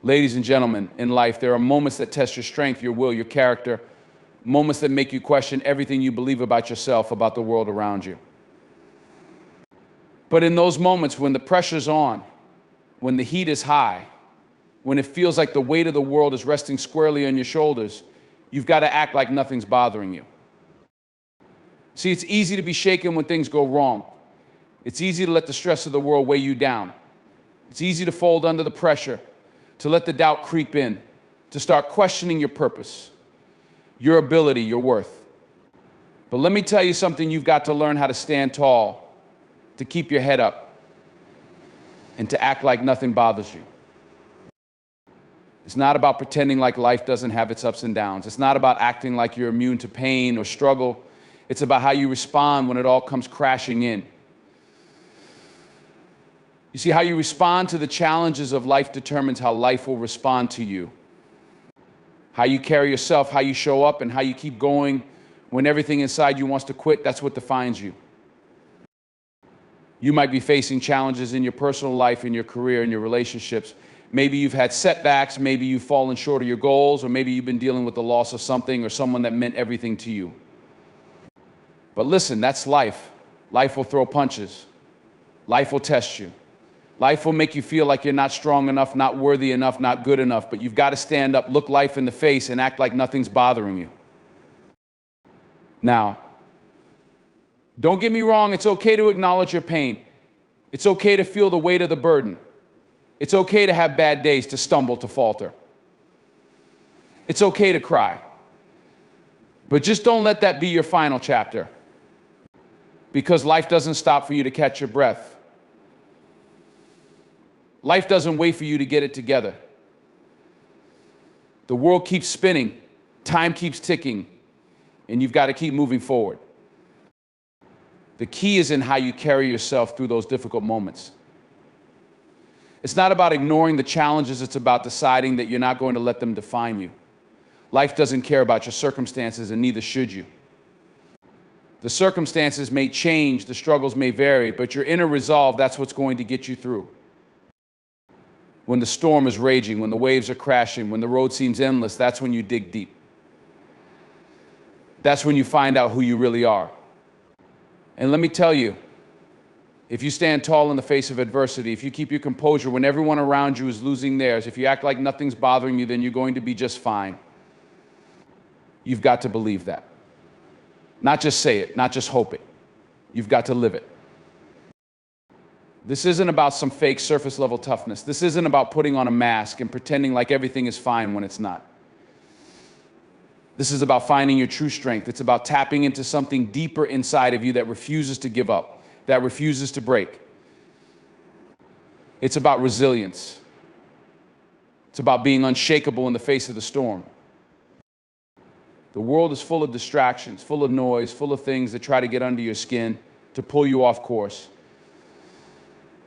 Ladies and gentlemen, in life, there are moments that test your strength, your will, your character, moments that make you question everything you believe about yourself, about the world around you. But in those moments when the pressure's on, when the heat is high, when it feels like the weight of the world is resting squarely on your shoulders, you've got to act like nothing's bothering you. See, it's easy to be shaken when things go wrong. It's easy to let the stress of the world weigh you down. It's easy to fold under the pressure, to let the doubt creep in, to start questioning your purpose, your ability, your worth. But let me tell you something, you've got to learn how to stand tall, to keep your head up, and to act like nothing bothers you. It's not about pretending like life doesn't have its ups and downs. It's not about acting like you're immune to pain or struggle. It's about how you respond when it all comes crashing in. You see, how you respond to the challenges of life determines how life will respond to you. How you carry yourself, how you show up, and how you keep going when everything inside you wants to quit, that's what defines you. You might be facing challenges in your personal life, in your career, in your relationships. Maybe you've had setbacks, maybe you've fallen short of your goals, or maybe you've been dealing with the loss of something or someone that meant everything to you. But listen, that's life. Life will throw punches. Life will test you. Life will make you feel like you're not strong enough, not worthy enough, not good enough, but you've got to stand up, look life in the face, and act like nothing's bothering you. Now, don't get me wrong, it's okay to acknowledge your pain. It's okay to feel the weight of the burden. It's okay to have bad days, to stumble, to falter. It's okay to cry. But just don't let that be your final chapter, because life doesn't stop for you to catch your breath. Life doesn't wait for you to get it together. The world keeps spinning, time keeps ticking, and you've got to keep moving forward. The key is in how you carry yourself through those difficult moments. It's not about ignoring the challenges, it's about deciding that you're not going to let them define you. Life doesn't care about your circumstances, and neither should you. The circumstances may change, the struggles may vary, but your inner resolve, that's what's going to get you through. When the storm is raging, when the waves are crashing, when the road seems endless, that's when you dig deep. That's when you find out who you really are. And let me tell you, if you stand tall in the face of adversity, if you keep your composure when everyone around you is losing theirs, if you act like nothing's bothering you, then you're going to be just fine. You've got to believe that. Not just say it, not just hope it. You've got to live it. This isn't about some fake surface level toughness. This isn't about putting on a mask and pretending like everything is fine when it's not. This is about finding your true strength. It's about tapping into something deeper inside of you that refuses to give up, that refuses to break. It's about resilience. It's about being unshakable in the face of the storm. The world is full of distractions, full of noise, full of things that try to get under your skin, to pull you off course.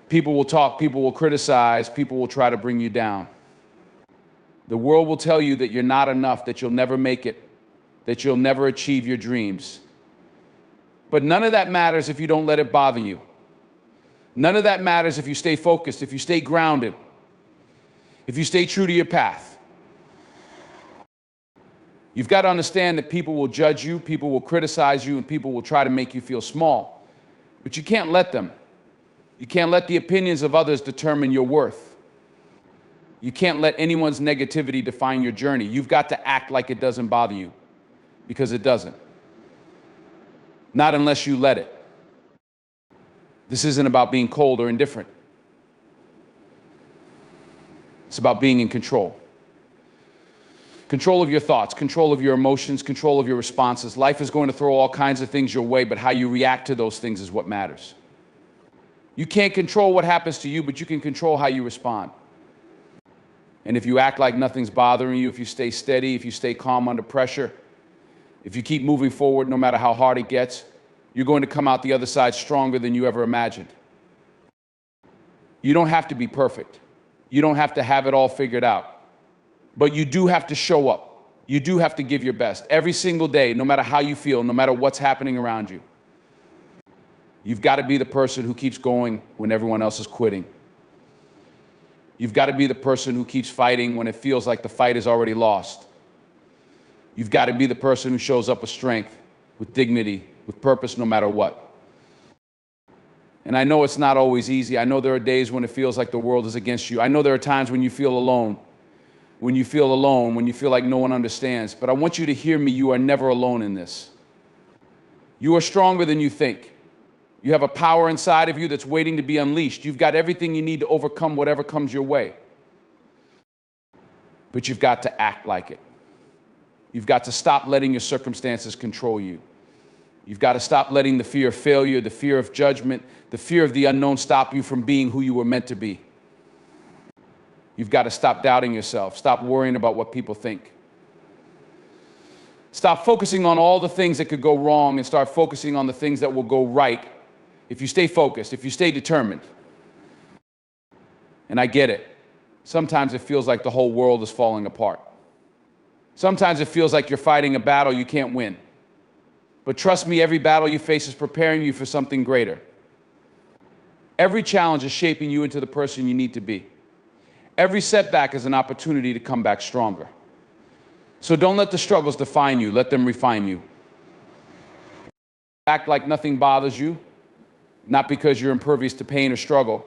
People will talk, people will criticize, people will try to bring you down. The world will tell you that you're not enough, that you'll never make it, that you'll never achieve your dreams. But none of that matters if you don't let it bother you. None of that matters if you stay focused, if you stay grounded, if you stay true to your path. You've got to understand that people will judge you, people will criticize you, and people will try to make you feel small. But you can't let them. You can't let the opinions of others determine your worth. You can't let anyone's negativity define your journey. You've got to act like it doesn't bother you, because it doesn't. Not unless you let it. This isn't about being cold or indifferent. It's about being in control. Control of your thoughts, control of your emotions, control of your responses. Life is going to throw all kinds of things your way, but how you react to those things is what matters. You can't control what happens to you, but you can control how you respond. And if you act like nothing's bothering you, if you stay steady, if you stay calm under pressure, if you keep moving forward no matter how hard it gets, you're going to come out the other side stronger than you ever imagined. You don't have to be perfect. You don't have to have it all figured out. But you do have to show up. You do have to give your best every single day, no matter how you feel, no matter what's happening around you. You've got to be the person who keeps going when everyone else is quitting. You've got to be the person who keeps fighting when it feels like the fight is already lost. You've got to be the person who shows up with strength, with dignity, with purpose, no matter what. And I know it's not always easy. I know there are days when it feels like the world is against you. I know there are times when you feel alone, when you feel like no one understands. But I want you to hear me, you are never alone in this. You are stronger than you think. You have a power inside of you that's waiting to be unleashed. You've got everything you need to overcome whatever comes your way. But you've got to act like it. You've got to stop letting your circumstances control you. You've got to stop letting the fear of failure, the fear of judgment, the fear of the unknown stop you from being who you were meant to be. You've got to stop doubting yourself. Stop worrying about what people think. Stop focusing on all the things that could go wrong and start focusing on the things that will go right if you stay focused, if you stay determined. And I get it. Sometimes it feels like the whole world is falling apart. Sometimes it feels like you're fighting a battle you can't win. But trust me, every battle you face is preparing you for something greater. Every challenge is shaping you into the person you need to be. Every setback is an opportunity to come back stronger. So don't let the struggles define you, let them refine you. Act like nothing bothers you, not because you're impervious to pain or struggle,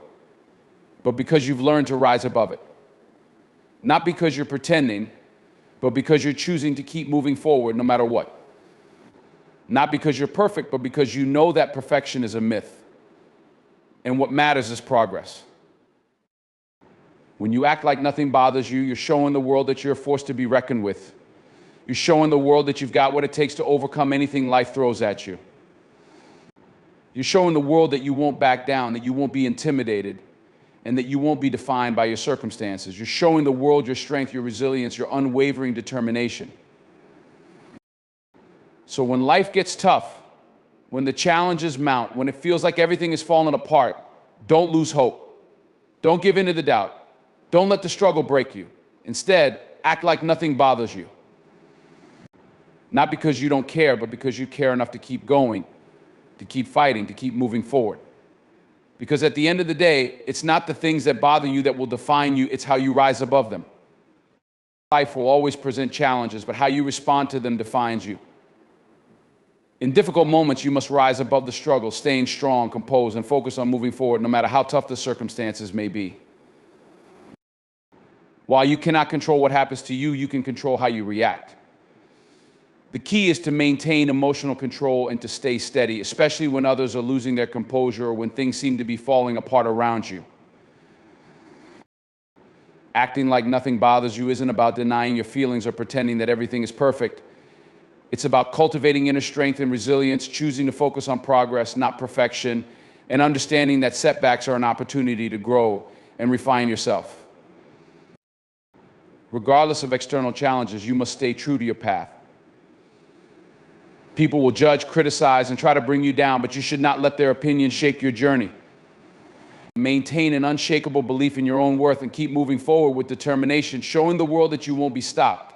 but because you've learned to rise above it. Not because you're pretending, but because you're choosing to keep moving forward no matter what. Not because you're perfect, but because you know that perfection is a myth. And what matters is progress. When you act like nothing bothers you, you're showing the world that you're a force to be reckoned with. You're showing the world that you've got what it takes to overcome anything life throws at you. You're showing the world that you won't back down, that you won't be intimidated, and that you won't be defined by your circumstances. You're showing the world your strength, your resilience, your unwavering determination. So when life gets tough, when the challenges mount, when it feels like everything is falling apart, don't lose hope. Don't give in to the doubt. Don't let the struggle break you. Instead, act like nothing bothers you. Not because you don't care, but because you care enough to keep going, to keep fighting, to keep moving forward. Because at the end of the day, it's not the things that bother you that will define you, it's how you rise above them. Life will always present challenges, but how you respond to them defines you. In difficult moments, you must rise above the struggle, staying strong, composed, and focused on moving forward, no matter how tough the circumstances may be. While you cannot control what happens to you, you can control how you react. The key is to maintain emotional control and to stay steady, especially when others are losing their composure or when things seem to be falling apart around you. Acting like nothing bothers you isn't about denying your feelings or pretending that everything is perfect. It's about cultivating inner strength and resilience, choosing to focus on progress, not perfection, and understanding that setbacks are an opportunity to grow and refine yourself. Regardless of external challenges, you must stay true to your path. People will judge, criticize, and try to bring you down, but you should not let their opinions shake your journey. Maintain an unshakable belief in your own worth and keep moving forward with determination, showing the world that you won't be stopped.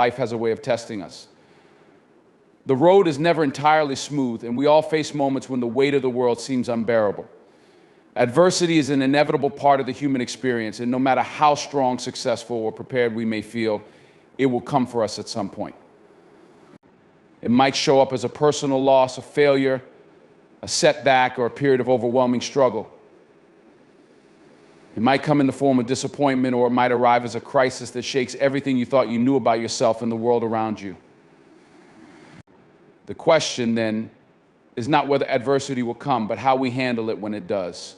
Life has a way of testing us. The road is never entirely smooth, and we all face moments when the weight of the world seems unbearable. Adversity is an inevitable part of the human experience, and no matter how strong, successful, or prepared we may feel, it will come for us at some point. It might show up as a personal loss, a failure, a setback, or a period of overwhelming struggle. It might come in the form of disappointment, or it might arrive as a crisis that shakes everything you thought you knew about yourself and the world around you. The question, then, is not whether adversity will come, but how we handle it when it does.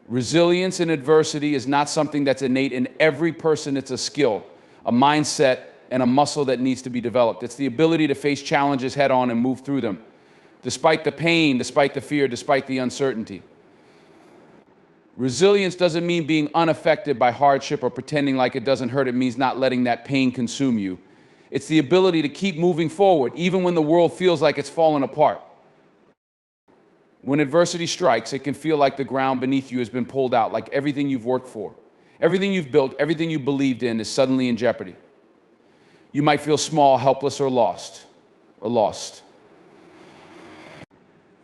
Resilience in adversity is not something that's innate in every person. It's a skill, a mindset, and a muscle that needs to be developed. It's the ability to face challenges head on and move through them, despite the pain, despite the fear, despite the uncertainty. Resilience doesn't mean being unaffected by hardship or pretending like it doesn't hurt. It means not letting that pain consume you. It's the ability to keep moving forward, even when the world feels like it's falling apart. When adversity strikes, it can feel like the ground beneath you has been pulled out, like everything you've worked for, everything you've built, everything you believed in is suddenly in jeopardy. You might feel small, helpless, or lost.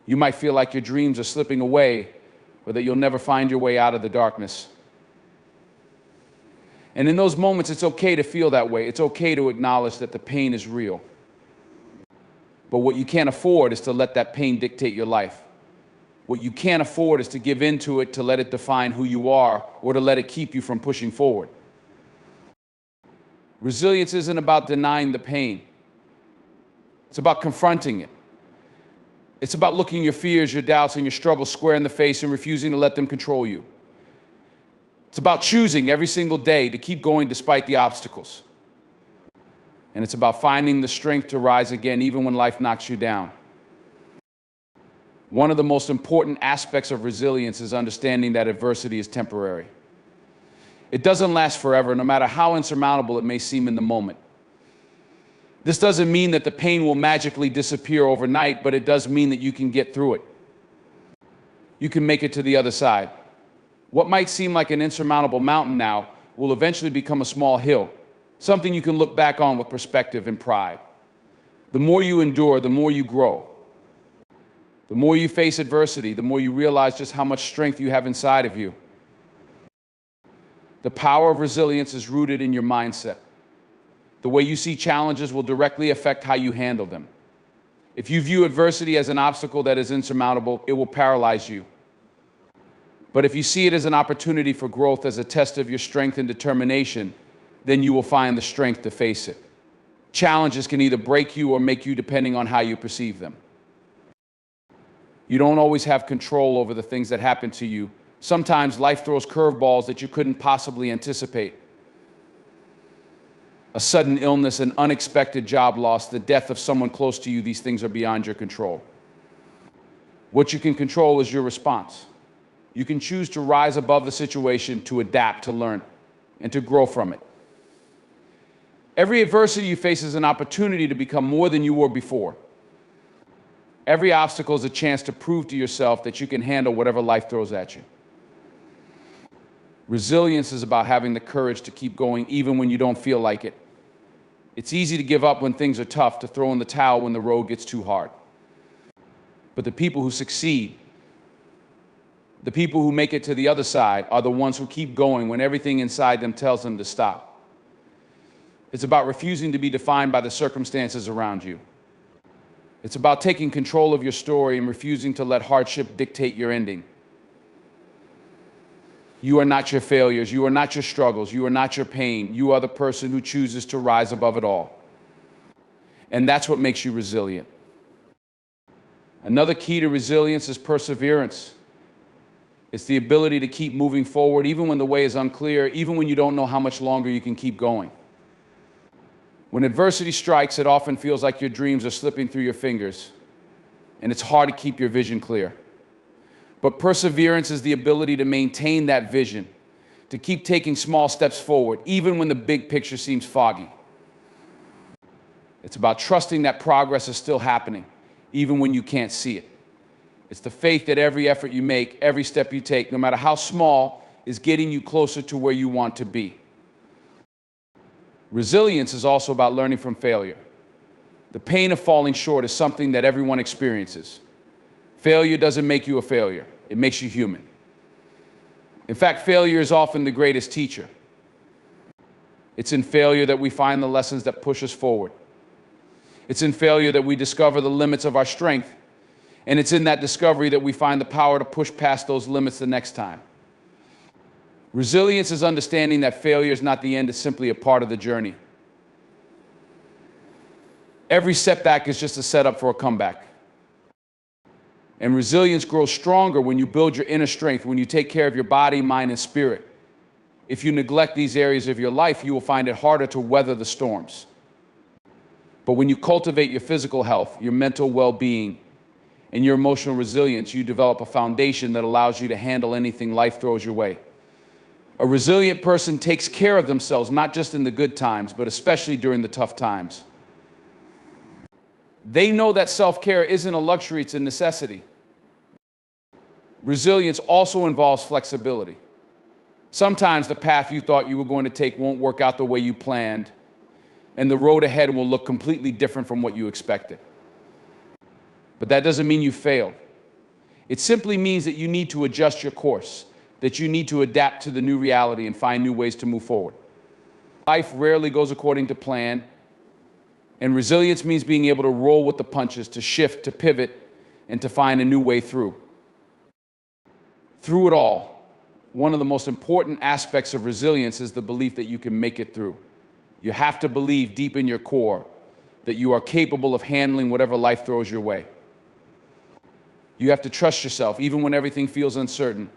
You might feel like your dreams are slipping away, or that you'll never find your way out of the darkness. And in those moments, it's okay to feel that way. It's okay to acknowledge that the pain is real. But what you can't afford is to let that pain dictate your life. What you can't afford is to give in to it, to let it define who you are, or to let it keep you from pushing forward. Resilience isn't about denying the pain. It's about confronting it. It's about looking your fears, your doubts, and your struggles square in the face and refusing to let them control you. It's about choosing every single day to keep going despite the obstacles. And it's about finding the strength to rise again even when life knocks you down. One of the most important aspects of resilience is understanding that adversity is temporary. It doesn't last forever, no matter how insurmountable it may seem in the moment. This doesn't mean that the pain will magically disappear overnight, but it does mean that you can get through it. You can make it to the other side. What might seem like an insurmountable mountain now will eventually become a small hill, something you can look back on with perspective and pride. The more you endure, the more you grow. The more you face adversity, the more you realize just how much strength you have inside of you. The power of resilience is rooted in your mindset. The way you see challenges will directly affect how you handle them. If you view adversity as an obstacle that is insurmountable, it will paralyze you. But if you see it as an opportunity for growth, as a test of your strength and determination, then you will find the strength to face it. Challenges can either break you or make you depending on how you perceive them. You don't always have control over the things that happen to you. Sometimes life throws curveballs that you couldn't possibly anticipate. A sudden illness, an unexpected job loss, the death of someone close to you, these things are beyond your control. What you can control is your response. You can choose to rise above the situation, to adapt, to learn, and to grow from it. Every adversity you face is an opportunity to become more than you were before. Every obstacle is a chance to prove to yourself that you can handle whatever life throws at you. Resilience is about having the courage to keep going even when you don't feel like it. It's easy to give up when things are tough, to throw in the towel when the road gets too hard. But the people who succeed, the people who make it to the other side, are the ones who keep going when everything inside them tells them to stop. It's about refusing to be defined by the circumstances around you. It's about taking control of your story and refusing to let hardship dictate your ending. You are not your failures. You are not your struggles. You are not your pain. You are the person who chooses to rise above it all. And that's what makes you resilient. Another key to resilience is perseverance. It's the ability to keep moving forward even when the way is unclear, even when you don't know how much longer you can keep going. When adversity strikes, it often feels like your dreams are slipping through your fingers, and it's hard to keep your vision clear. But perseverance is the ability to maintain that vision, to keep taking small steps forward, even when the big picture seems foggy. It's about trusting that progress is still happening, even when you can't see it. It's the faith that every effort you make, every step you take, no matter how small, is getting you closer to where you want to be. Resilience is also about learning from failure. The pain of falling short is something that everyone experiences. Failure doesn't make you a failure. It makes you human. In fact, failure is often the greatest teacher. It's in failure that we find the lessons that push us forward. It's in failure that we discover the limits of our strength. And it's in that discovery that we find the power to push past those limits the next time. Resilience is understanding that failure is not the end, it's simply a part of the journey. Every setback is just a setup for a comeback. And resilience grows stronger when you build your inner strength, when you take care of your body, mind, and spirit. If you neglect these areas of your life, you will find it harder to weather the storms. But when you cultivate your physical health, your mental well-being, and your emotional resilience, you develop a foundation that allows you to handle anything life throws your way. A resilient person takes care of themselves, not just in the good times, but especially during the tough times. They know that self-care isn't a luxury, it's a necessity. Resilience also involves flexibility. Sometimes the path you thought you were going to take won't work out the way you planned, and the road ahead will look completely different from what you expected. But that doesn't mean you failed. It simply means that you need to adjust your course, that you need to adapt to the new reality and find new ways to move forward. Life rarely goes according to plan, and resilience means being able to roll with the punches, to shift, to pivot, and to find a new way through. Through it all, one of the most important aspects of resilience is the belief that you can make it through. You have to believe deep in your core that you are capable of handling whatever life throws your way. You have to trust yourself, even when everything feels uncertain.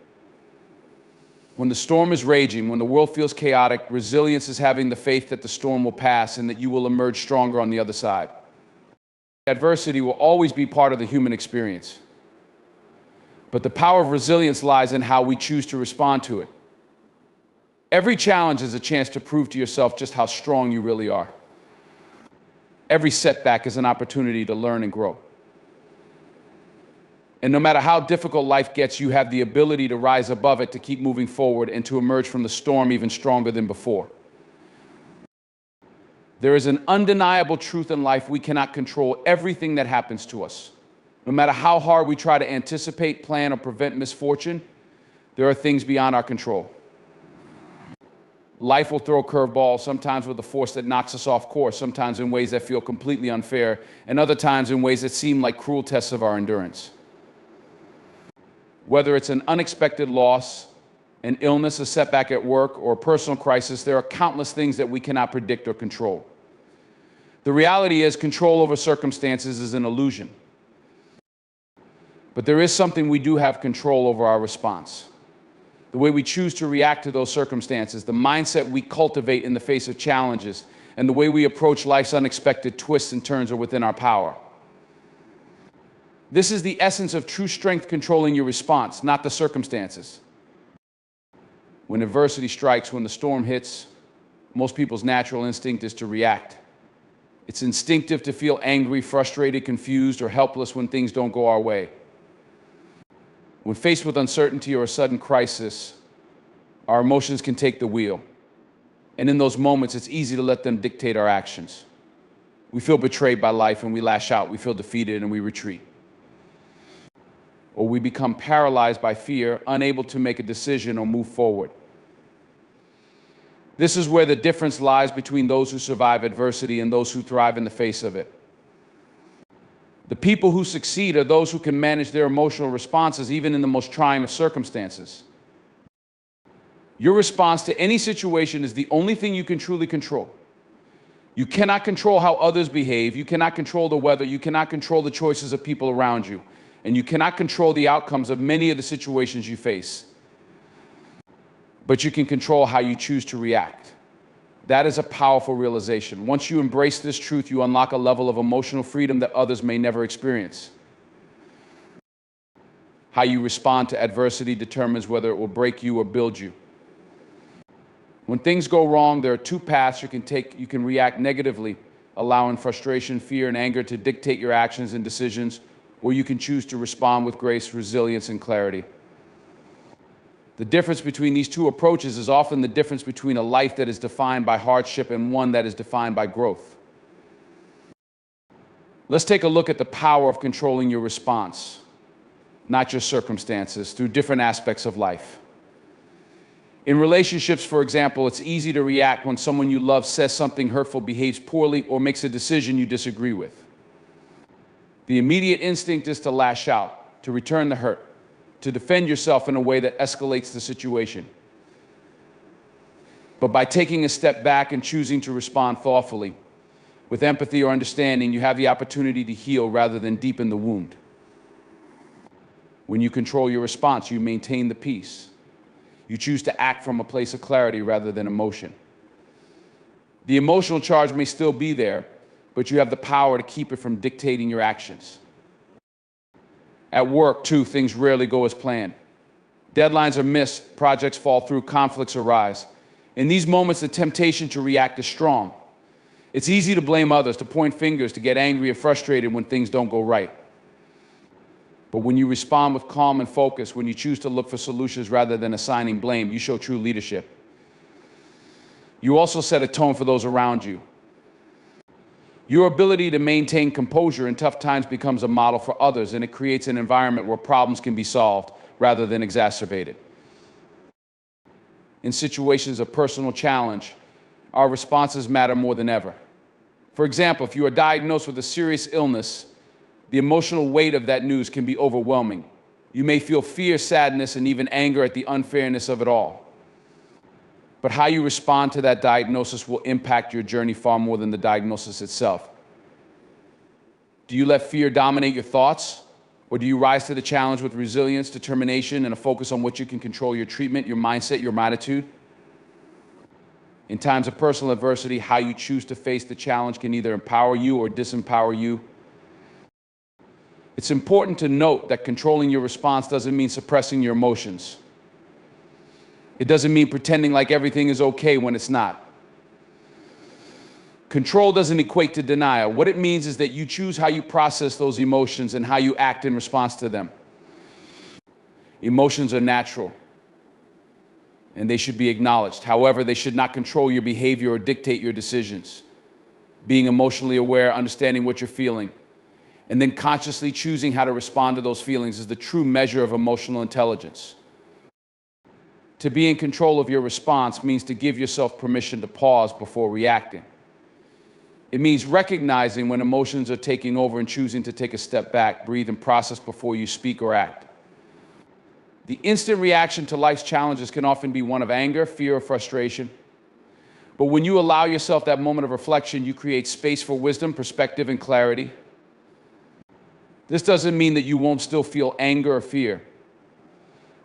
When the storm is raging, when the world feels chaotic, resilience is having the faith that the storm will pass and that you will emerge stronger on the other side. Adversity will always be part of the human experience. But the power of resilience lies in how we choose to respond to it. Every challenge is a chance to prove to yourself just how strong you really are. Every setback is an opportunity to learn and grow. And no matter how difficult life gets, you have the ability to rise above it, to keep moving forward, and to emerge from the storm even stronger than before. There is an undeniable truth in life: we cannot control everything that happens to us. No matter how hard we try to anticipate, plan, or prevent misfortune, there are things beyond our control. Life will throw curveballs, sometimes with a force that knocks us off course, sometimes in ways that feel completely unfair, and other times in ways that seem like cruel tests of our endurance. Whether it's an unexpected loss, an illness, a setback at work, or a personal crisis, there are countless things that we cannot predict or control. The reality is, control over circumstances is an illusion. But there is something we do have control over: our response. The way we choose to react to those circumstances, the mindset we cultivate in the face of challenges, and the way we approach life's unexpected twists and turns are within our power. This is the essence of true strength: controlling your response, not the circumstances. When adversity strikes, when the storm hits, most people's natural instinct is to react. It's instinctive to feel angry, frustrated, confused, or helpless when things don't go our way. When faced with uncertainty or a sudden crisis, our emotions can take the wheel. And in those moments, it's easy to let them dictate our actions. We feel betrayed by life and we lash out. We feel defeated and we retreat. Or we become paralyzed by fear, unable to make a decision or move forward. This is where the difference lies between those who survive adversity and those who thrive in the face of it. The people who succeed are those who can manage their emotional responses even in the most trying of circumstances. Your response to any situation is the only thing you can truly control. You cannot control how others behave. You cannot control the weather. You cannot control the choices of people around you. And you cannot control the outcomes of many of the situations you face. But you can control how you choose to react. That is a powerful realization. Once you embrace this truth, you unlock a level of emotional freedom that others may never experience. How you respond to adversity determines whether it will break you or build you. When things go wrong, there are two paths you can take. You can react negatively, allowing frustration, fear, and anger to dictate your actions and decisions, or you can choose to respond with grace, resilience, and clarity. The difference between these two approaches is often the difference between a life that is defined by hardship and one that is defined by growth. Let's take a look at the power of controlling your response, not your circumstances, through different aspects of life. In relationships, for example, it's easy to react when someone you love says something hurtful, behaves poorly, or makes a decision you disagree with. The immediate instinct is to lash out, to return the hurt, to defend yourself in a way that escalates the situation. But by taking a step back and choosing to respond thoughtfully, with empathy or understanding, you have the opportunity to heal rather than deepen the wound. When you control your response, you maintain the peace. You choose to act from a place of clarity rather than emotion. The emotional charge may still be there, but you have the power to keep it from dictating your actions. At work, too, things rarely go as planned. Deadlines are missed, projects fall through, conflicts arise. In these moments, the temptation to react is strong. It's easy to blame others, to point fingers, to get angry and frustrated when things don't go right. But when you respond with calm and focus, when you choose to look for solutions rather than assigning blame, you show true leadership. You also set a tone for those around you. Your ability to maintain composure in tough times becomes a model for others, and it creates an environment where problems can be solved rather than exacerbated. In situations of personal challenge, our responses matter more than ever. For example, if you are diagnosed with a serious illness, the emotional weight of that news can be overwhelming. You may feel fear, sadness, and even anger at the unfairness of it all. But how you respond to that diagnosis will impact your journey far more than the diagnosis itself. Do you let fear dominate your thoughts? Or do you rise to the challenge with resilience, determination, and a focus on what you can control, your treatment, your mindset, your attitude? In times of personal adversity, how you choose to face the challenge can either empower you or disempower you. It's important to note that controlling your response doesn't mean suppressing your emotions. It doesn't mean pretending like everything is okay when it's not. Control doesn't equate to denial. What it means is that you choose how you process those emotions and how you act in response to them. Emotions are natural, and they should be acknowledged. However, they should not control your behavior or dictate your decisions. Being emotionally aware, understanding what you're feeling, and then consciously choosing how to respond to those feelings is the true measure of emotional intelligence. To be in control of your response means to give yourself permission to pause before reacting. It means recognizing when emotions are taking over and choosing to take a step back, breathe, and process before you speak or act. The instant reaction to life's challenges can often be one of anger, fear, or frustration. But when you allow yourself that moment of reflection, you create space for wisdom, perspective, and clarity. This doesn't mean that you won't still feel anger or fear,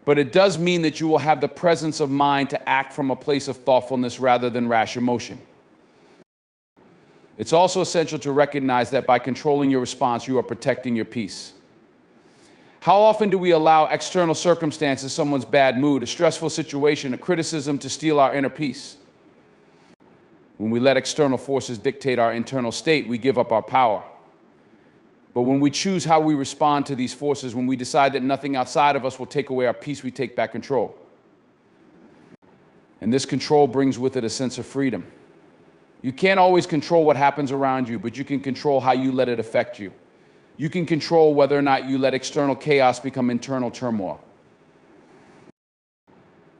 but it does mean that you will have the presence of mind to act from a place of thoughtfulness rather than rash emotion. It's also essential to recognize that by controlling your response, you are protecting your peace. How often do we allow external circumstances, someone's bad mood, a stressful situation, a criticism to steal our inner peace? When we let external forces dictate our internal state, we give up our power. But when we choose how we respond to these forces, when we decide that nothing outside of us will take away our peace, we take back control. And this control brings with it a sense of freedom. You can't always control what happens around you, but you can control how you let it affect you. You can control whether or not you let external chaos become internal turmoil.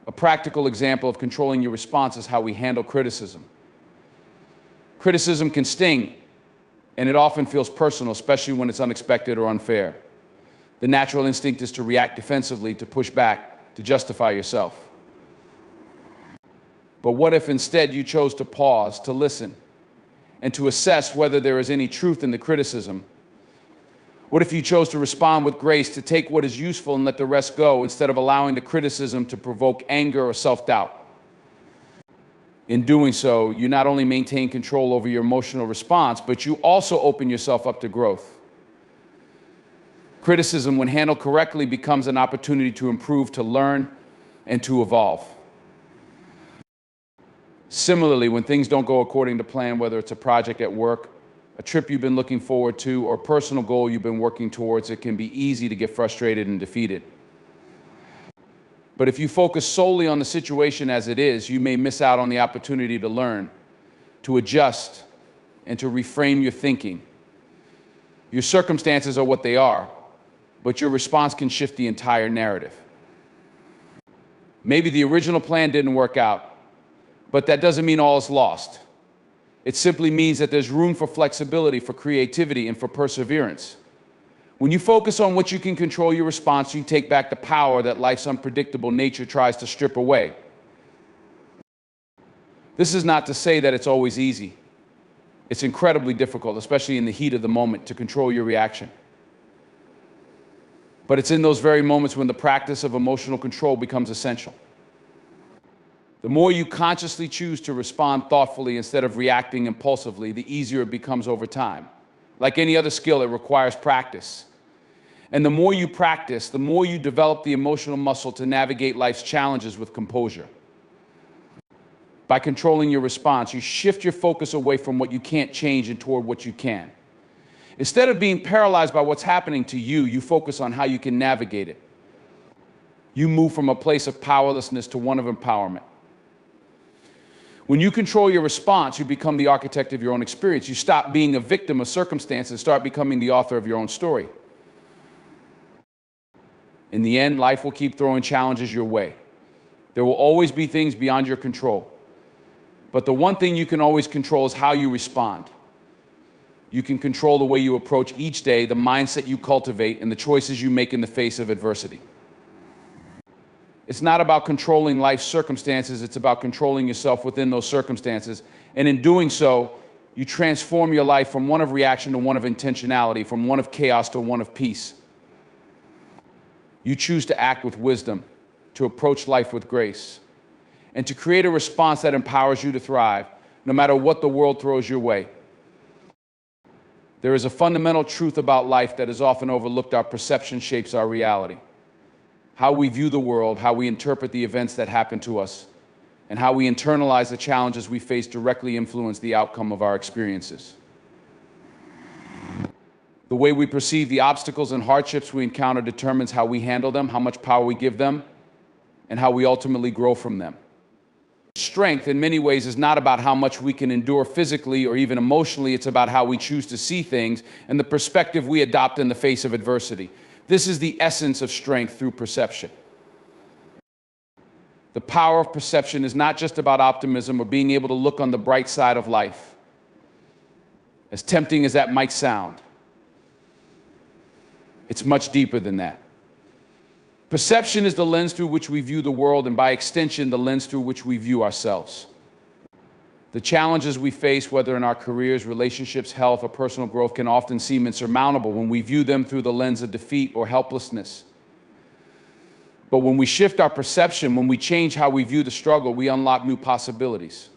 A practical example of controlling your response is how we handle criticism. Criticism can sting, and it often feels personal, especially when it's unexpected or unfair. The natural instinct is to react defensively, to push back, to justify yourself. But what if instead you chose to pause, to listen, and to assess whether there is any truth in the criticism? What if you chose to respond with grace, to take what is useful and let the rest go, instead of allowing the criticism to provoke anger or self-doubt? In doing so, you not only maintain control over your emotional response, but you also open yourself up to growth. Criticism, when handled correctly, becomes an opportunity to improve, to learn, and to evolve. Similarly, when things don't go according to plan, whether it's a project at work, a trip you've been looking forward to, or a personal goal you've been working towards, it can be easy to get frustrated and defeated. But if you focus solely on the situation as it is, you may miss out on the opportunity to learn, to adjust, and to reframe your thinking. Your circumstances are what they are, but your response can shift the entire narrative. Maybe the original plan didn't work out, but that doesn't mean all is lost. It simply means that there's room for flexibility, for creativity, and for perseverance. When you focus on what you can control your response, you take back the power that life's unpredictable nature tries to strip away. This is not to say that it's always easy. It's incredibly difficult, especially in the heat of the moment, to control your reaction. But it's in those very moments when the practice of emotional control becomes essential. The more you consciously choose to respond thoughtfully instead of reacting impulsively, the easier it becomes over time. Like any other skill, it requires practice. And the more you practice, the more you develop the emotional muscle to navigate life's challenges with composure. By controlling your response, you shift your focus away from what you can't change and toward what you can. Instead of being paralyzed by what's happening to you, you focus on how you can navigate it. You move from a place of powerlessness to one of empowerment. When you control your response, you become the architect of your own experience. You stop being a victim of circumstances and start becoming the author of your own story. In the end, life will keep throwing challenges your way. There will always be things beyond your control. But the one thing you can always control is how you respond. You can control the way you approach each day, the mindset you cultivate, and the choices you make in the face of adversity. It's not about controlling life's circumstances, it's about controlling yourself within those circumstances. And in doing so, you transform your life from one of reaction to one of intentionality, from one of chaos to one of peace. You choose to act with wisdom, to approach life with grace, and to create a response that empowers you to thrive, no matter what the world throws your way. There is a fundamental truth about life that is often overlooked. Our perception shapes our reality. How we view the world, how we interpret the events that happen to us, and how we internalize the challenges we face directly influence the outcome of our experiences. The way we perceive the obstacles and hardships we encounter determines how we handle them, how much power we give them, and how we ultimately grow from them. Strength, in many ways, is not about how much we can endure physically or even emotionally. It's about how we choose to see things and the perspective we adopt in the face of adversity. This is the essence of strength through perception. The power of perception is not just about optimism or being able to look on the bright side of life, as tempting as that might sound. It's much deeper than that. Perception is the lens through which we view the world, and by extension, the lens through which we view ourselves. The challenges we face, whether in our careers, relationships, health, or personal growth, can often seem insurmountable when we view them through the lens of defeat or helplessness. But when we shift our perception, when we change how we view the struggle, we unlock new possibilities.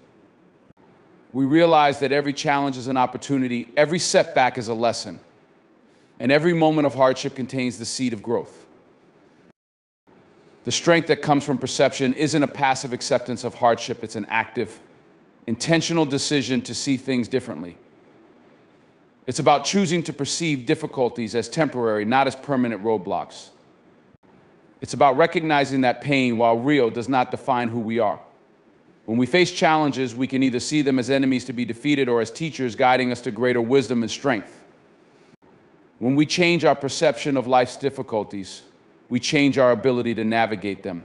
We realize that every challenge is an opportunity, every setback is a lesson, and every moment of hardship contains the seed of growth. The strength that comes from perception isn't a passive acceptance of hardship, it's an active, intentional decision to see things differently. It's about choosing to perceive difficulties as temporary, not as permanent roadblocks. It's about recognizing that pain, while real, does not define who we are. When we face challenges, we can either see them as enemies to be defeated or as teachers guiding us to greater wisdom and strength. When we change our perception of life's difficulties, we change our ability to navigate them.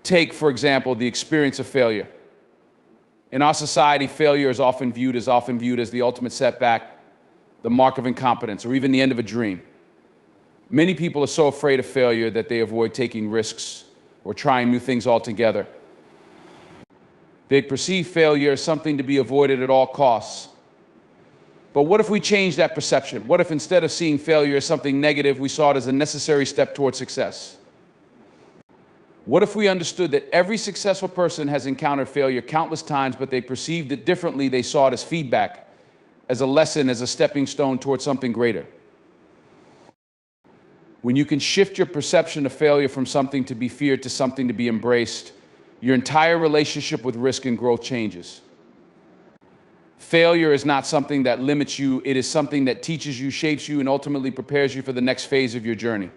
Take, for example, the experience of failure. In our society, failure is often viewed as the ultimate setback, the mark of incompetence, or even the end of a dream. Many people are so afraid of failure that they avoid taking risks or trying new things altogether. They perceive failure as something to be avoided at all costs. But what if we change that perception? What if instead of seeing failure as something negative, we saw it as a necessary step toward success? What if we understood that every successful person has encountered failure countless times, but they perceived it differently? They saw it as feedback, as a lesson, as a stepping stone towards something greater. When you can shift your perception of failure from something to be feared to something to be embraced, your entire relationship with risk and growth changes. Failure is not something that limits you. It is something that teaches you, shapes you, and ultimately prepares you for the next phase of your journey.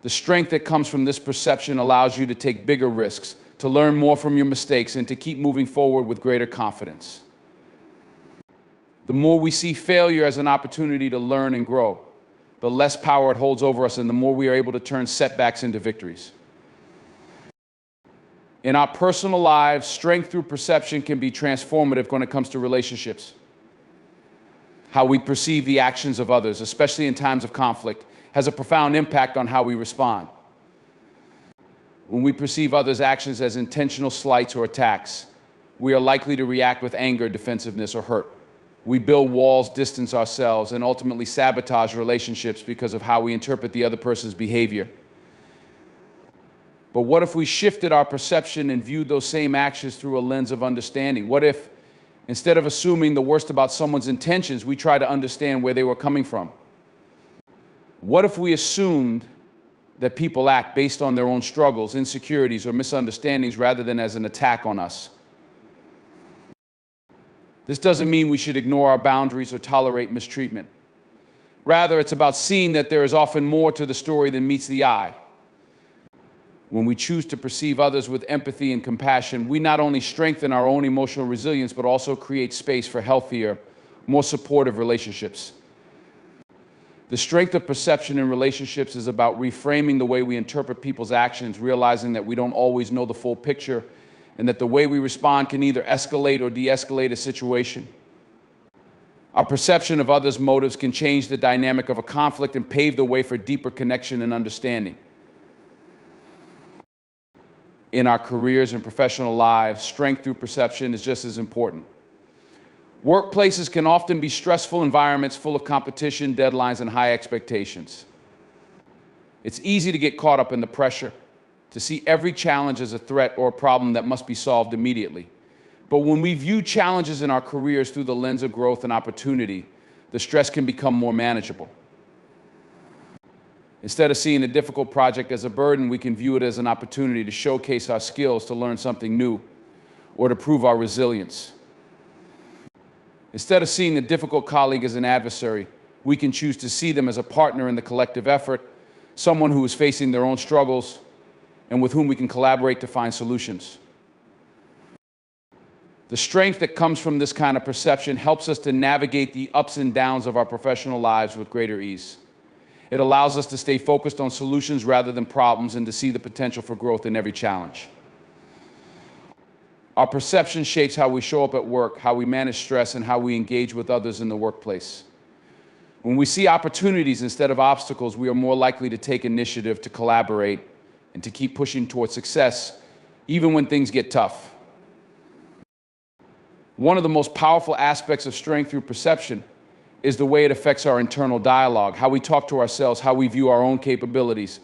The strength that comes from this perception allows you to take bigger risks, to learn more from your mistakes, and to keep moving forward with greater confidence. The more we see failure as an opportunity to learn and grow, the less power it holds over us, and the more we are able to turn setbacks into victories. In our personal lives, strength through perception can be transformative when it comes to relationships. How we perceive the actions of others, especially in times of conflict, has a profound impact on how we respond. When we perceive others' actions as intentional slights or attacks, we are likely to react with anger, defensiveness, or hurt. We build walls, distance ourselves, and ultimately sabotage relationships because of how we interpret the other person's behavior. But what if we shifted our perception and viewed those same actions through a lens of understanding? What if, instead of assuming the worst about someone's intentions, we try to understand where they were coming from? What if we assumed that people act based on their own struggles, insecurities, or misunderstandings rather than as an attack on us? This doesn't mean we should ignore our boundaries or tolerate mistreatment. Rather, it's about seeing that there is often more to the story than meets the eye. When we choose to perceive others with empathy and compassion, we not only strengthen our own emotional resilience, but also create space for healthier, more supportive relationships. The strength of perception in relationships is about reframing the way we interpret people's actions, realizing that we don't always know the full picture, and that the way we respond can either escalate or de-escalate a situation. Our perception of others' motives can change the dynamic of a conflict and pave the way for deeper connection and understanding. In our careers and professional lives, strength through perception is just as important. Workplaces can often be stressful environments full of competition, deadlines, and high expectations. It's easy to get caught up in the pressure, to see every challenge as a threat or a problem that must be solved immediately. But when we view challenges in our careers through the lens of growth and opportunity, the stress can become more manageable. Instead of seeing a difficult project as a burden, we can view it as an opportunity to showcase our skills, to learn something new, or to prove our resilience. Instead of seeing a difficult colleague as an adversary, we can choose to see them as a partner in the collective effort, someone who is facing their own struggles, and with whom we can collaborate to find solutions. The strength that comes from this kind of perception helps us to navigate the ups and downs of our professional lives with greater ease. It allows us to stay focused on solutions rather than problems and to see the potential for growth in every challenge. Our perception shapes how we show up at work, how we manage stress, and how we engage with others in the workplace. When we see opportunities instead of obstacles, we are more likely to take initiative, to collaborate, and to keep pushing towards success, even when things get tough. One of the most powerful aspects of strength through perception is the way it affects our internal dialogue, how we talk to ourselves, how we view our own capabilities,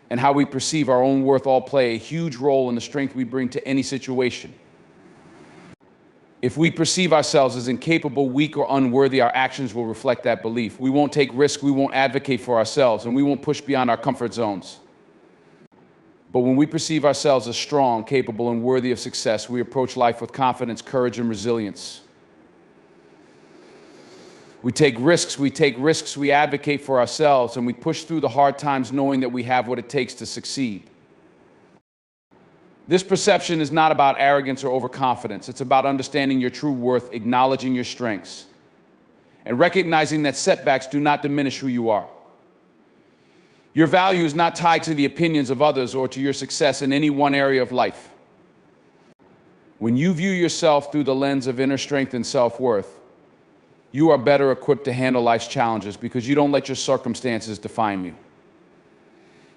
and how we perceive our own worth all play a huge role in the strength we bring to any situation. If we perceive ourselves as incapable, weak, or unworthy, our actions will reflect that belief. We won't take risks, we won't advocate for ourselves, and we won't push beyond our comfort zones. But when we perceive ourselves as strong, capable, and worthy of success, we approach life with confidence, courage, and resilience. We take risks, we advocate for ourselves, and we push through the hard times knowing that we have what it takes to succeed. This perception is not about arrogance or overconfidence. It's about understanding your true worth, acknowledging your strengths, and recognizing that setbacks do not diminish who you are. Your value is not tied to the opinions of others or to your success in any one area of life. When you view yourself through the lens of inner strength and self-worth, you are better equipped to handle life's challenges because you don't let your circumstances define you.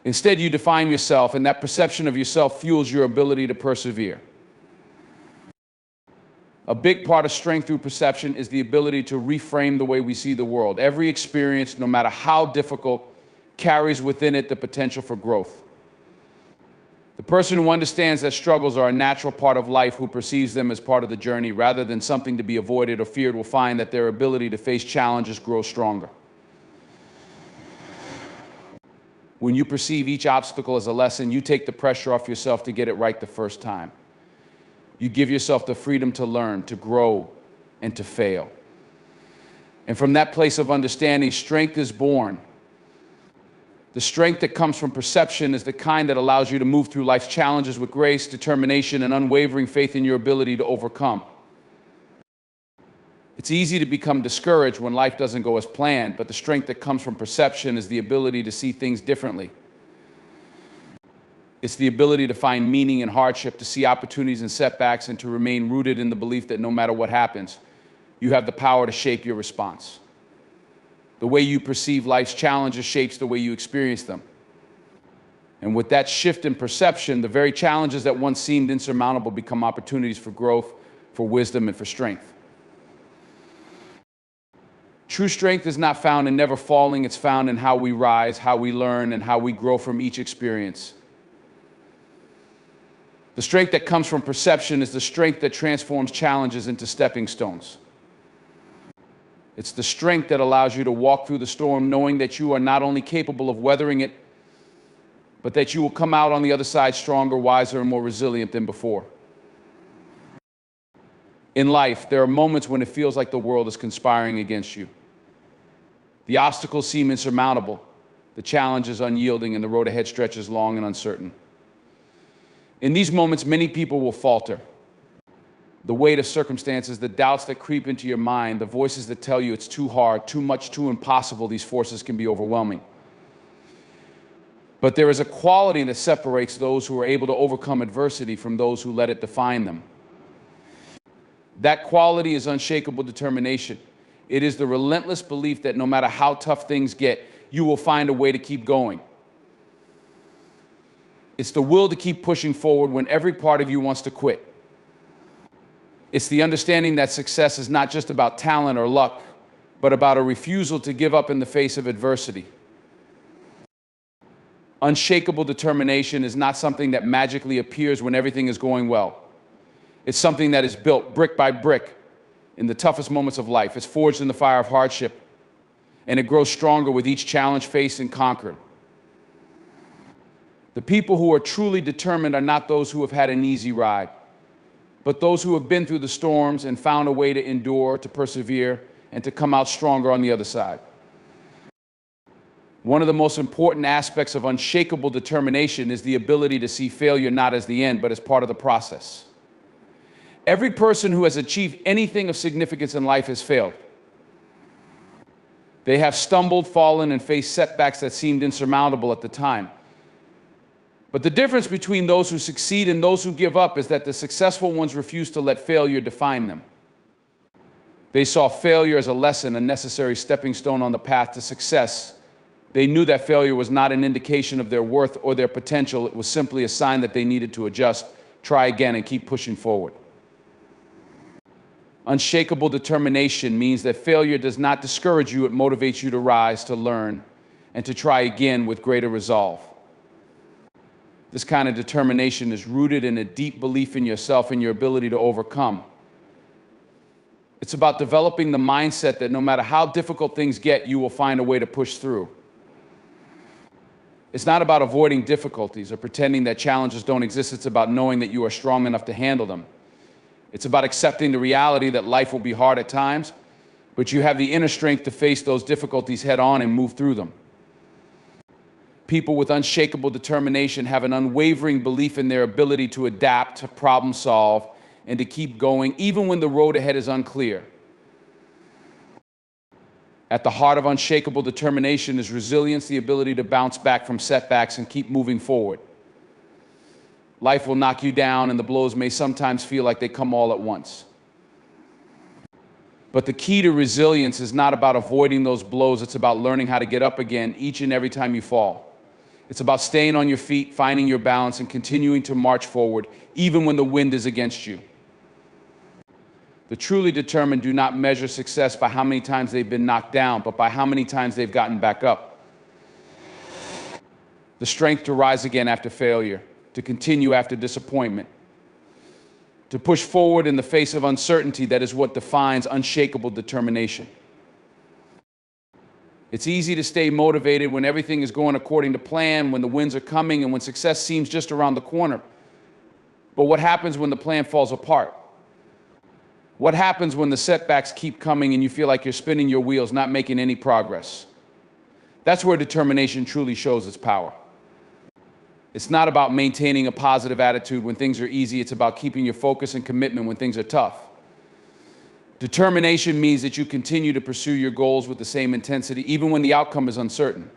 Instead, you define yourself, and that perception of yourself fuels your ability to persevere. A big part of strength through perception is the ability to reframe the way we see the world. Every experience, no matter how difficult, carries within it the potential for growth. The person who understands that struggles are a natural part of life, who perceives them as part of the journey rather than something to be avoided or feared, will find that their ability to face challenges grows stronger. When you perceive each obstacle as a lesson, you take the pressure off yourself to get it right the first time. You give yourself the freedom to learn, to grow, and to fail. And from that place of understanding, strength is born. The strength that comes from perception is the kind that allows you to move through life's challenges with grace, determination, and unwavering faith in your ability to overcome. It's easy to become discouraged when life doesn't go as planned, but the strength that comes from perception is the ability to see things differently. It's the ability to find meaning in hardship, to see opportunities and setbacks, and to remain rooted in the belief that no matter what happens, you have the power to shape your response. The way you perceive life's challenges shapes the way you experience them. And with that shift in perception, the very challenges that once seemed insurmountable become opportunities for growth, for wisdom, and for strength. True strength is not found in never falling. It's found in how we rise, how we learn, and how we grow from each experience. The strength that comes from perception is the strength that transforms challenges into stepping stones. It's the strength that allows you to walk through the storm knowing that you are not only capable of weathering it, but that you will come out on the other side stronger, wiser, and more resilient than before. In life, there are moments when it feels like the world is conspiring against you. The obstacles seem insurmountable, the challenge is unyielding, and the road ahead stretches long and uncertain. In these moments, many people will falter. The weight of circumstances, the doubts that creep into your mind, the voices that tell you it's too hard, too much, too impossible, these forces can be overwhelming. But there is a quality that separates those who are able to overcome adversity from those who let it define them. That quality is unshakable determination. It is the relentless belief that no matter how tough things get, you will find a way to keep going. It's the will to keep pushing forward when every part of you wants to quit. It's the understanding that success is not just about talent or luck, but about a refusal to give up in the face of adversity. Unshakable determination is not something that magically appears when everything is going well. It's something that is built brick by brick in the toughest moments of life. It's forged in the fire of hardship, and it grows stronger with each challenge faced and conquered. The people who are truly determined are not those who have had an easy ride, but those who have been through the storms and found a way to endure, to persevere, and to come out stronger on the other side. One of the most important aspects of unshakable determination is the ability to see failure not as the end, but as part of the process. Every person who has achieved anything of significance in life has failed. They have stumbled, fallen, and faced setbacks that seemed insurmountable at the time. But the difference between those who succeed and those who give up is that the successful ones refuse to let failure define them. They saw failure as a lesson, a necessary stepping stone on the path to success. They knew that failure was not an indication of their worth or their potential. It was simply a sign that they needed to adjust, try again, and keep pushing forward. Unshakable determination means that failure does not discourage you. It motivates you to rise, to learn, and to try again with greater resolve. This kind of determination is rooted in a deep belief in yourself and your ability to overcome. It's about developing the mindset that no matter how difficult things get, you will find a way to push through. It's not about avoiding difficulties or pretending that challenges don't exist. It's about knowing that you are strong enough to handle them. It's about accepting the reality that life will be hard at times, but you have the inner strength to face those difficulties head on and move through them. People with unshakable determination have an unwavering belief in their ability to adapt, to problem solve, and to keep going, even when the road ahead is unclear. At the heart of unshakable determination is resilience, the ability to bounce back from setbacks and keep moving forward. Life will knock you down, and the blows may sometimes feel like they come all at once. But the key to resilience is not about avoiding those blows. It's about learning how to get up again each and every time you fall. It's about staying on your feet, finding your balance, and continuing to march forward, even when the wind is against you. The truly determined do not measure success by how many times they've been knocked down, but by how many times they've gotten back up. The strength to rise again after failure, to continue after disappointment, to push forward in the face of uncertainty, that is what defines unshakable determination. It's easy to stay motivated when everything is going according to plan, when the wins are coming, and when success seems just around the corner. But what happens when the plan falls apart? What happens when the setbacks keep coming and you feel like you're spinning your wheels, not making any progress? That's where determination truly shows its power. It's not about maintaining a positive attitude when things are easy. It's about keeping your focus and commitment when things are tough. Determination means that you continue to pursue your goals with the same intensity, even when the outcome is uncertain.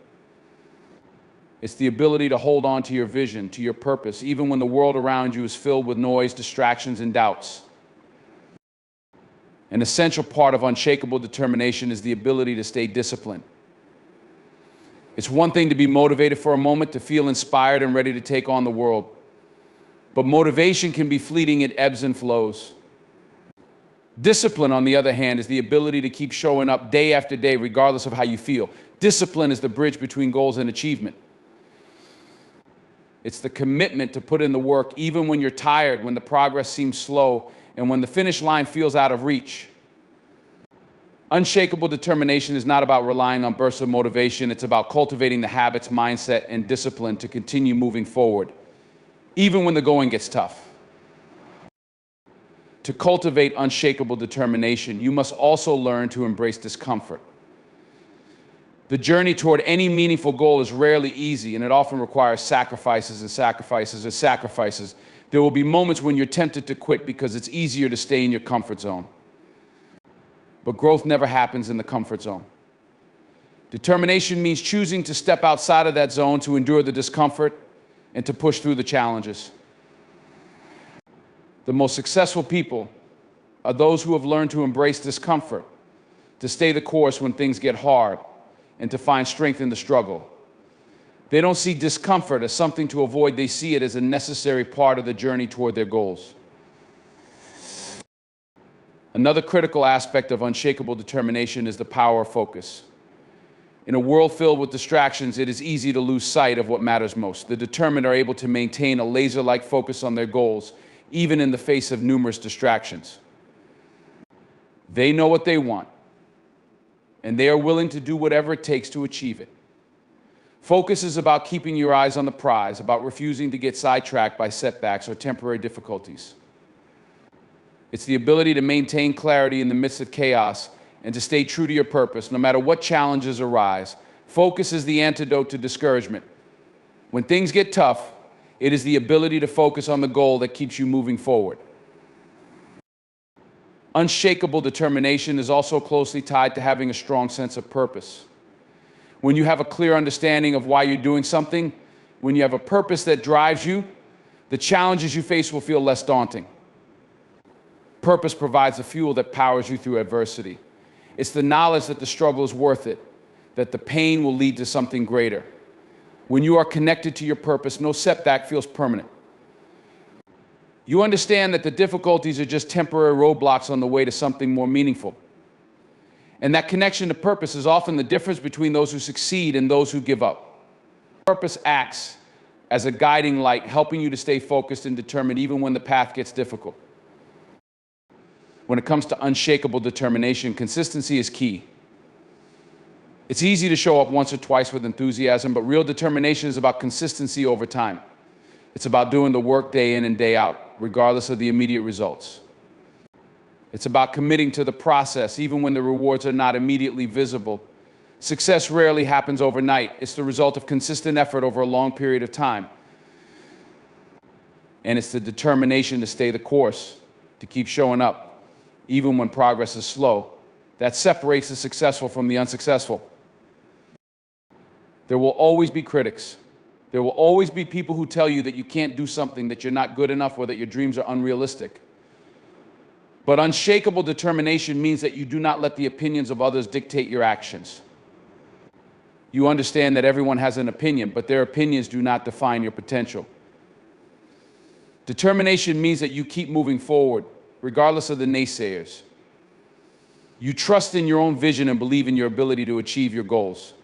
It's the ability to hold on to your vision, to your purpose, even when the world around you is filled with noise, distractions, and doubts. An essential part of unshakable determination is the ability to stay disciplined. It's one thing to be motivated for a moment, to feel inspired and ready to take on the world. But motivation can be fleeting. It ebbs and flows. Discipline, on the other hand, is the ability to keep showing up day after day, regardless of how you feel. Discipline is the bridge between goals and achievement. It's the commitment to put in the work, even when you're tired, when the progress seems slow, and when the finish line feels out of reach. Unshakable determination is not about relying on bursts of motivation. It's about cultivating the habits, mindset, and discipline to continue moving forward, even when the going gets tough. To cultivate unshakable determination, you must also learn to embrace discomfort. The journey toward any meaningful goal is rarely easy, and it often requires sacrifices and sacrifices and sacrifices. There will be moments when you're tempted to quit because it's easier to stay in your comfort zone. But growth never happens in the comfort zone. Determination means choosing to step outside of that zone to endure the discomfort and to push through the challenges. The most successful people are those who have learned to embrace discomfort, to stay the course when things get hard, and to find strength in the struggle. They don't see discomfort as something to avoid, they see it as a necessary part of the journey toward their goals. Another critical aspect of unshakable determination is the power of focus. In a world filled with distractions, it is easy to lose sight of what matters most. The determined are able to maintain a laser-like focus on their goals, even in the face of numerous distractions. They know what they want, and they are willing to do whatever it takes to achieve it. Focus is about keeping your eyes on the prize, about refusing to get sidetracked by setbacks or temporary difficulties. It's the ability to maintain clarity in the midst of chaos and to stay true to your purpose, no matter what challenges arise. Focus is the antidote to discouragement. When things get tough, it is the ability to focus on the goal that keeps you moving forward. Unshakable determination is also closely tied to having a strong sense of purpose. When you have a clear understanding of why you're doing something, when you have a purpose that drives you, the challenges you face will feel less daunting. Purpose provides the fuel that powers you through adversity. It's the knowledge that the struggle is worth it, that the pain will lead to something greater. When you are connected to your purpose, no setback feels permanent. You understand that the difficulties are just temporary roadblocks on the way to something more meaningful. And that connection to purpose is often the difference between those who succeed and those who give up. Purpose acts as a guiding light, helping you to stay focused and determined even when the path gets difficult. When it comes to unshakable determination, consistency is key. It's easy to show up once or twice with enthusiasm, but real determination is about consistency over time. It's about doing the work day in and day out, regardless of the immediate results. It's about committing to the process, even when the rewards are not immediately visible. Success rarely happens overnight. It's the result of consistent effort over a long period of time. And it's the determination to stay the course, to keep showing up, even when progress is slow, that separates the successful from the unsuccessful. There will always be critics. There will always be people who tell you that you can't do something, that you're not good enough, or that your dreams are unrealistic. But unshakable determination means that you do not let the opinions of others dictate your actions. You understand that everyone has an opinion, but their opinions do not define your potential. Determination means that you keep moving forward, regardless of the naysayers. You trust in your own vision and believe in your ability to achieve your goals.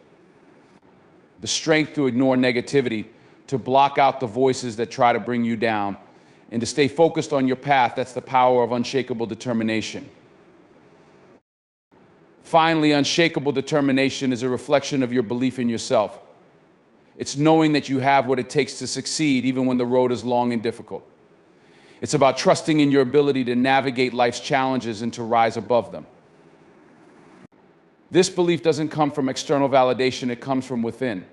The strength to ignore negativity, to block out the voices that try to bring you down, and to stay focused on your path. That's the power of unshakable determination. Finally, unshakable determination is a reflection of your belief in yourself. It's knowing that you have what it takes to succeed even when the road is long and difficult. It's about trusting in your ability to navigate life's challenges and to rise above them. This belief doesn't come from external validation, it comes from within.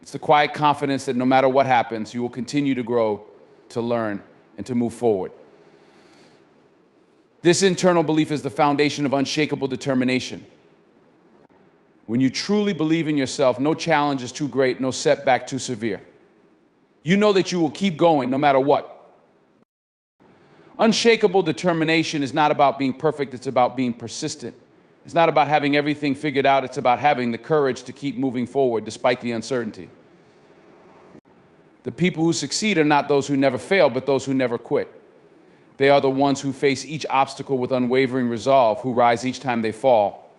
It's the quiet confidence that no matter what happens, you will continue to grow, to learn, and to move forward. This internal belief is the foundation of unshakable determination. When you truly believe in yourself, no challenge is too great, no setback too severe. You know that you will keep going no matter what. Unshakable determination is not about being perfect, it's about being persistent. It's not about having everything figured out, it's about having the courage to keep moving forward despite the uncertainty. The people who succeed are not those who never fail, but those who never quit. They are the ones who face each obstacle with unwavering resolve, who rise each time they fall,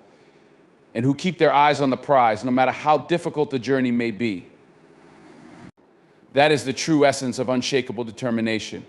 and who keep their eyes on the prize, no matter how difficult the journey may be. That is the true essence of unshakable determination.